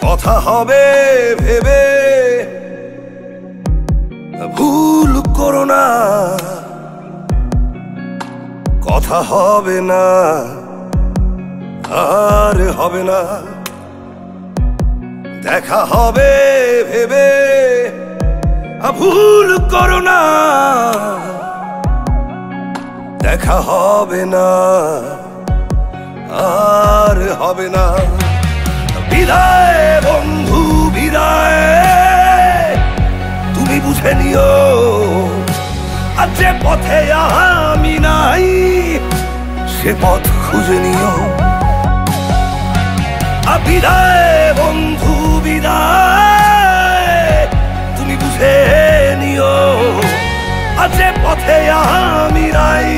কথা হবে ভেবে ভুল করো না, কথা হবে না আর হবে না। দেখা হবে ভেবে ভুল করো না, দেখা হবে না আর হবে না। বিদায় বন্ধু বিদায়, তুমি বুঝে নিও আর যে পথে আমি নাই সে পথ খুঁজে নিও। বিদায় বন্ধু বিদায়, তুমি বুঝে নিও আর যে পথে আমি নাই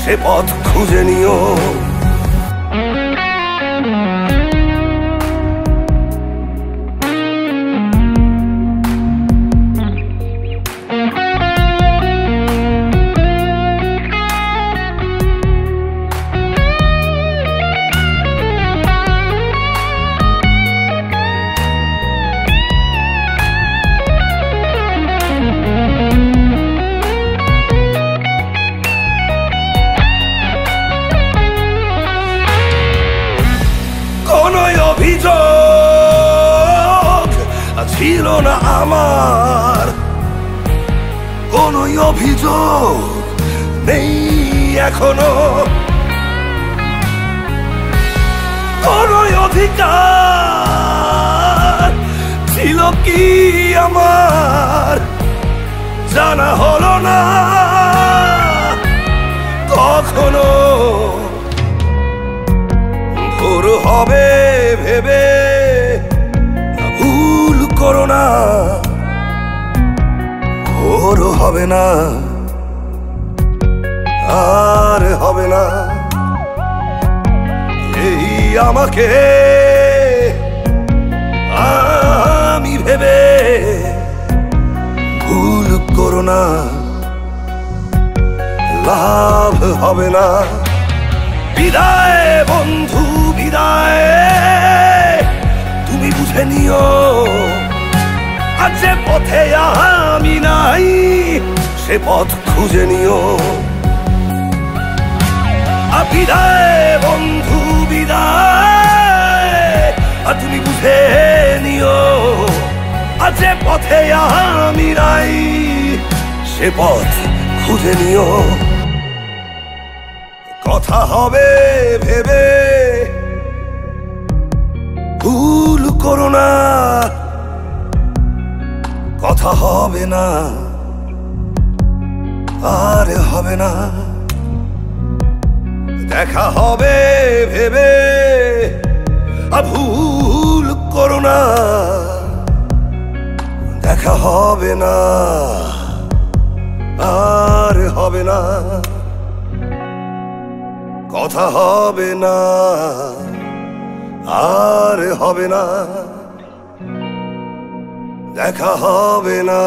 সে পথ খুঁজে নিও। অভিযোগ ছিল না আমার, কোন অভিযোগ নেই এখনো। কোন অধিকার ছিল কি আমার জানা হলো না কখনো। ভোর হবে ভেবে ভুল করো না, ভোর হবে না আর হবে না। এই আমাকে আমি ভেবে ভুল করো না, লাভ হবে না। বিদায় বন্ধু বিদায়, তুমি বুঝে নিও আর যে পথে আমি নাই সে পথ খুঁজে নিও। বিদায় বন্ধু বিদায়, আর তুমি বুঝে নিও আর যে পথে আমি নাই সে পথ খুঁজে নিও। কথা হবে ভেবে ভুল করো না, কথা হবে না আর হবে না। দেখা হবে ভেবে ভুল করো না, দেখা হবে না আর হবে না। কথা হবে না আর হবে না, দেখা হবে না।